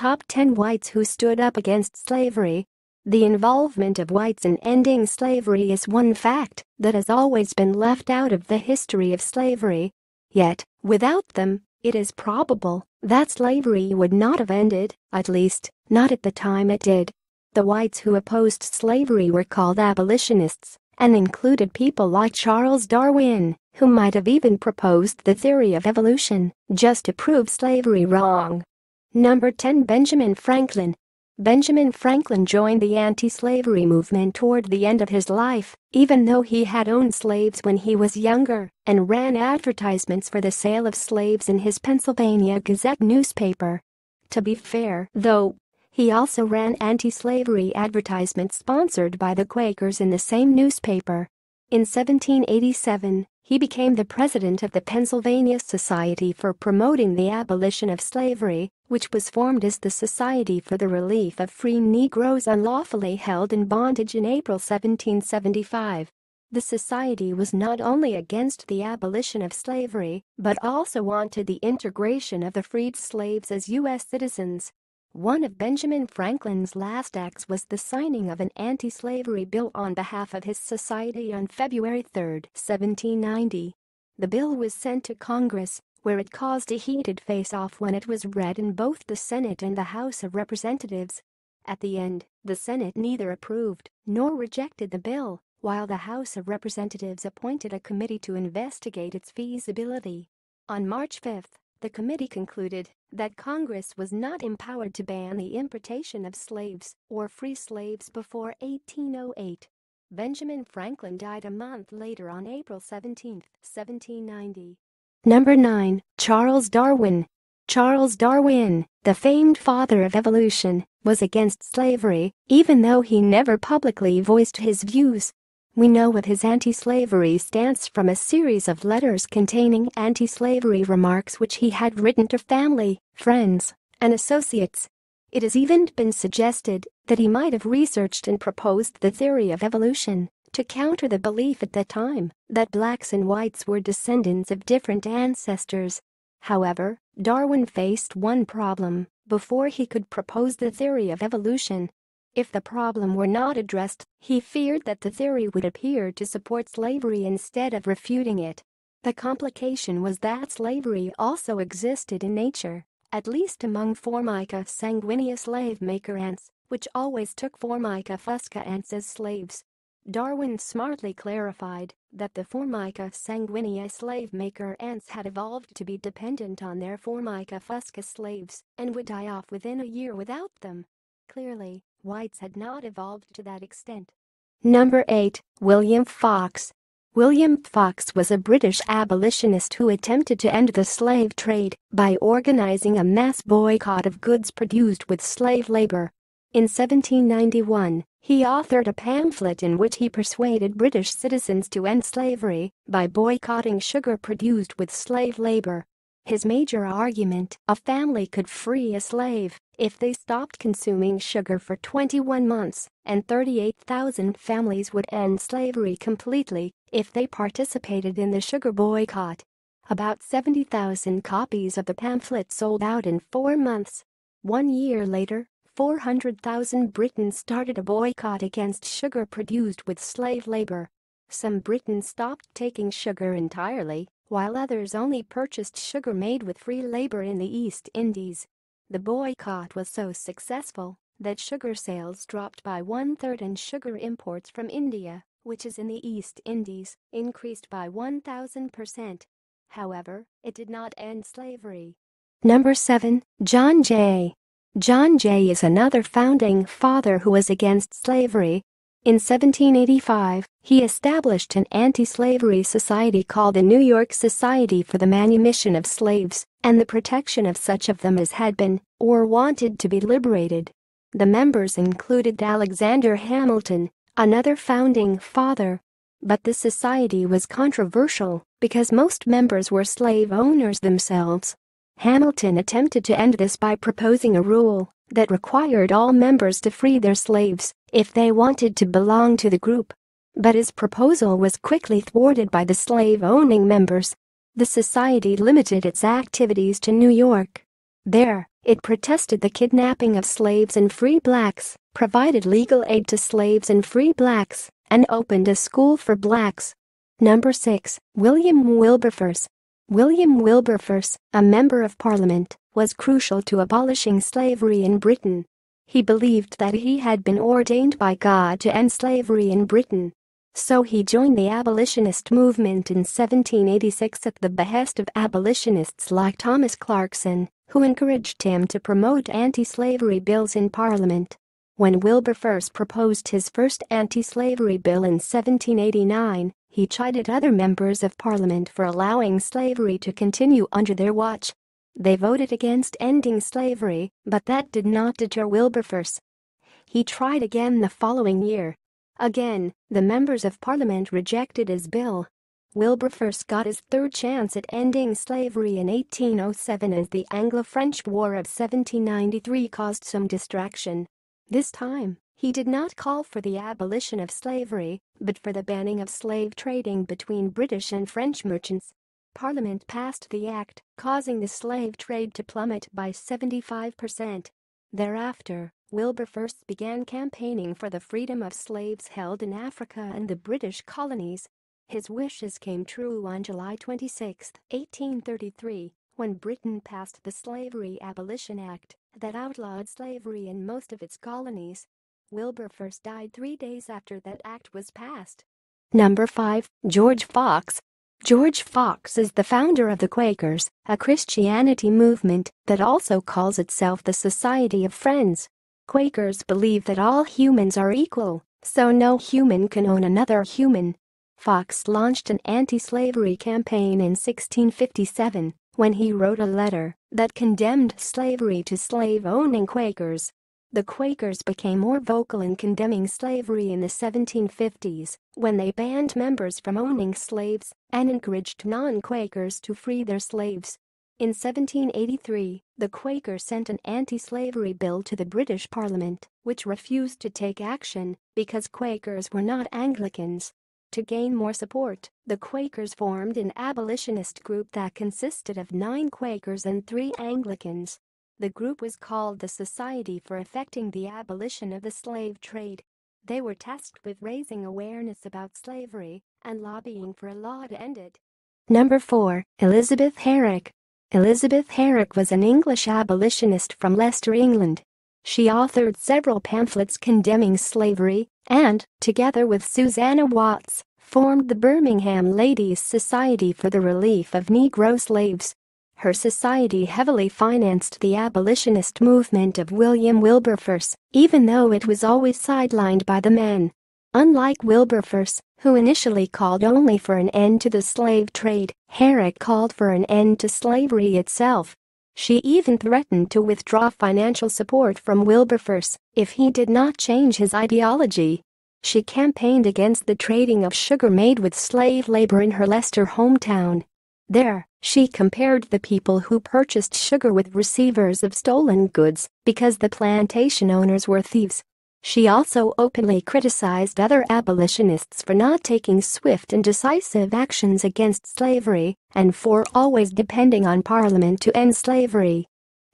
Top 10 Whites Who Stood Up Against Slavery. The involvement of whites in ending slavery is one fact that has always been left out of the history of slavery. Yet, without them, it is probable that slavery would not have ended, at least, not at the time it did. The whites who opposed slavery were called abolitionists and included people like Charles Darwin, who might have even proposed the theory of evolution just to prove slavery wrong. Number 10. Benjamin Franklin. Benjamin Franklin joined the anti-slavery movement toward the end of his life, even though he had owned slaves when he was younger and ran advertisements for the sale of slaves in his Pennsylvania Gazette newspaper. To be fair, though, he also ran anti-slavery advertisements sponsored by the Quakers in the same newspaper. In 1787, he became the president of the Pennsylvania Society for Promoting the Abolition of Slavery, which was formed as the Society for the Relief of Free Negroes Unlawfully Held in Bondage in April 1775. The society was not only against the abolition of slavery, but also wanted the integration of the freed slaves as U.S. citizens. One of Benjamin Franklin's last acts was the signing of an anti-slavery bill on behalf of his society on February 3, 1790. The bill was sent to Congress, where it caused a heated face-off when it was read in both the Senate and the House of Representatives. At the end, the Senate neither approved nor rejected the bill, while the House of Representatives appointed a committee to investigate its feasibility. On March 5, the committee concluded that Congress was not empowered to ban the importation of slaves or free slaves before 1808. Benjamin Franklin died a month later on April 17, 1790. Number 9. Charles Darwin. Charles Darwin, the famed father of evolution, was against slavery, even though he never publicly voiced his views. We know of his anti-slavery stance from a series of letters containing anti-slavery remarks which he had written to family, friends, and associates. It has even been suggested that he might have researched and proposed the theory of evolution to counter the belief at the time that blacks and whites were descendants of different ancestors. However, Darwin faced one problem before he could propose the theory of evolution. If the problem were not addressed, he feared that the theory would appear to support slavery instead of refuting it. The complication was that slavery also existed in nature, at least among Formica sanguinea slave-maker ants, which always took Formica fusca ants as slaves. Darwin smartly clarified that the Formica sanguinea slave-maker ants had evolved to be dependent on their Formica fusca slaves and would die off within a year without them. Clearly, whites had not evolved to that extent. Number 8. William Fox. William Fox was a British abolitionist who attempted to end the slave trade by organizing a mass boycott of goods produced with slave labor. In 1791, he authored a pamphlet in which he persuaded British citizens to end slavery by boycotting sugar produced with slave labor. His major argument: a family could free a slave if they stopped consuming sugar for 21 months, and 38,000 families would end slavery completely if they participated in the sugar boycott. About 70,000 copies of the pamphlet sold out in 4 months. 1 year later, 400,000 Britons started a boycott against sugar produced with slave labor. Some Britons stopped taking sugar entirely, while others only purchased sugar made with free labor in the East Indies. The boycott was so successful that sugar sales dropped by 1/3 and sugar imports from India, which is in the East Indies, increased by 1,000%. However, it did not end slavery. Number 7. John Jay. John Jay is another founding father who was against slavery. In 1785, he established an anti-slavery society called the New York Society for the Manumission of Slaves and the Protection of Such of Them as had been or wanted to be liberated. The members included Alexander Hamilton, another founding father. But the society was controversial because most members were slave owners themselves. Hamilton attempted to end this by proposing a rule that required all members to free their slaves if they wanted to belong to the group. But his proposal was quickly thwarted by the slave-owning members. The society limited its activities to New York. There, It protested the kidnapping of slaves and free blacks, provided legal aid to slaves and free blacks, and opened a school for blacks. Number 6. William Wilberforce. William Wilberforce, a member of Parliament, was crucial to abolishing slavery in Britain. He believed that he had been ordained by God to end slavery in Britain. So he joined the abolitionist movement in 1786 at the behest of abolitionists like Thomas Clarkson, who encouraged him to promote anti-slavery bills in Parliament. When Wilberforce proposed his first anti-slavery bill in 1789, he chided other members of Parliament for allowing slavery to continue under their watch. They voted against ending slavery, but that did not deter Wilberforce. He tried again the following year. Again, the members of Parliament rejected his bill. Wilberforce got his third chance at ending slavery in 1807 as the Anglo-French War of 1793 caused some distraction. This time, he did not call for the abolition of slavery, but for the banning of slave trading between British and French merchants. Parliament passed the act, causing the slave trade to plummet by 75%. Thereafter, Wilberforce began campaigning for the freedom of slaves held in Africa and the British colonies. His wishes came true on July 26, 1833, when Britain passed the Slavery Abolition Act that outlawed slavery in most of its colonies. Wilberforce died 3 days after that act was passed. Number 5. George Fox. George Fox is the founder of the Quakers, a Christianity movement that also calls itself the Society of Friends. Quakers believe that all humans are equal, so no human can own another human. Fox launched an anti-slavery campaign in 1657 when he wrote a letter that condemned slavery to slave-owning Quakers. The Quakers became more vocal in condemning slavery in the 1750s when they banned members from owning slaves and encouraged non-Quakers to free their slaves. In 1783, the Quakers sent an anti-slavery bill to the British Parliament, which refused to take action because Quakers were not Anglicans. To gain more support, the Quakers formed an abolitionist group that consisted of 9 Quakers and 3 Anglicans. The group was called the Society for Effecting the Abolition of the Slave Trade. They were tasked with raising awareness about slavery and lobbying for a law to end it. Number 4. Elizabeth Herrick. Elizabeth Herrick was an English abolitionist from Leicester, England. She authored several pamphlets condemning slavery and, together with Susanna Watts, formed the Birmingham Ladies' Society for the Relief of Negro Slaves. Her society heavily financed the abolitionist movement of William Wilberforce, even though it was always sidelined by the men. Unlike Wilberforce, who initially called only for an end to the slave trade, Herrick called for an end to slavery itself. She even threatened to withdraw financial support from Wilberforce if he did not change his ideology. She campaigned against the trading of sugar made with slave labor in her Leicester hometown. There, she compared the people who purchased sugar with receivers of stolen goods because the plantation owners were thieves. She also openly criticized other abolitionists for not taking swift and decisive actions against slavery and for always depending on Parliament to end slavery.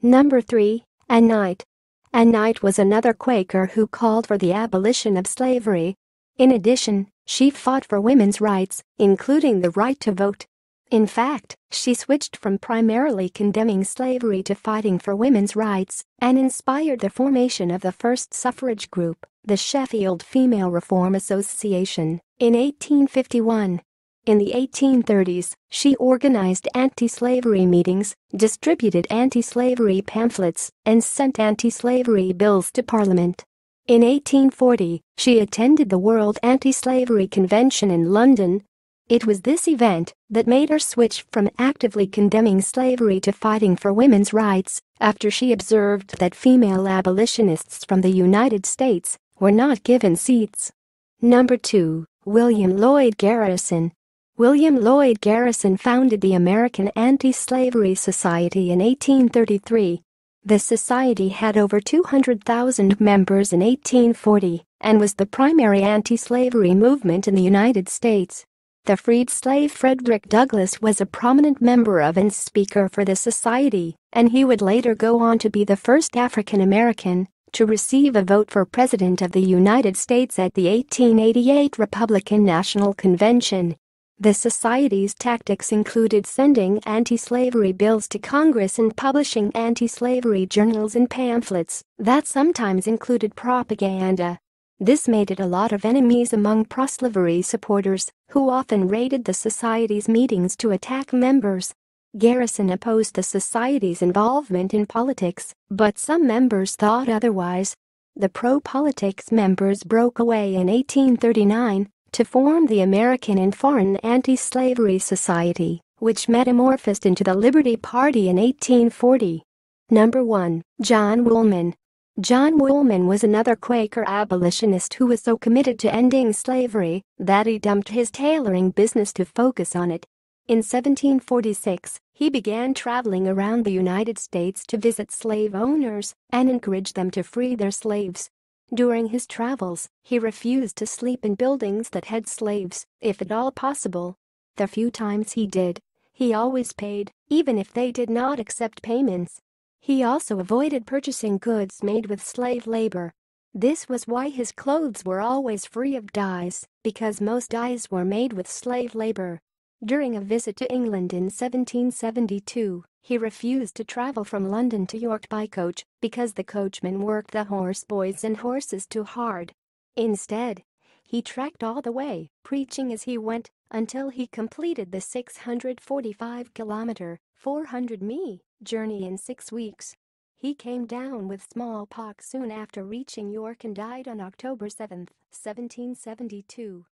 Number 3. Ann Knight. Ann Knight was another Quaker who called for the abolition of slavery. In addition, she fought for women's rights, including the right to vote. In fact, she switched from primarily condemning slavery to fighting for women's rights and inspired the formation of the first suffrage group, the Sheffield Female Reform Association, in 1851. In the 1830s, she organized anti-slavery meetings, distributed anti-slavery pamphlets, and sent anti-slavery bills to Parliament. In 1840, she attended the World Anti-Slavery Convention in London. It was this event that made her switch from actively condemning slavery to fighting for women's rights after she observed that female abolitionists from the United States were not given seats. Number 2. William Lloyd Garrison. William Lloyd Garrison founded the American Anti-Slavery Society in 1833. The society had over 200,000 members in 1840 and was the primary anti-slavery movement in the United States. The freed slave Frederick Douglass was a prominent member of and speaker for the society, and he would later go on to be the first African American to receive a vote for President of the United States at the 1888 Republican National Convention. The Society's tactics included sending anti-slavery bills to Congress and publishing anti-slavery journals and pamphlets that sometimes included propaganda. This made it a lot of enemies among pro-slavery supporters, who often raided the Society's meetings to attack members. Garrison opposed the Society's involvement in politics, but some members thought otherwise. The pro-politics members broke away in 1839 to form the American and Foreign Anti-Slavery Society, which metamorphosed into the Liberty Party in 1840. Number 1. John Woolman. John Woolman was another Quaker abolitionist who was so committed to ending slavery that he dumped his tailoring business to focus on it. In 1746, he began traveling around the United States to visit slave owners and encourage them to free their slaves. During his travels, he refused to sleep in buildings that had slaves, if at all possible. The few times he did, he always paid, even if they did not accept payments. He also avoided purchasing goods made with slave labor. This was why his clothes were always free of dyes, because most dyes were made with slave labor. During a visit to England in 1772, he refused to travel from London to York by coach because the coachman worked the horseboys and horses too hard. Instead, he trekked all the way, preaching as he went, until he completed the 645-kilometer, 400-mi journey in 6 weeks. He came down with smallpox soon after reaching York and died on October 7, 1772.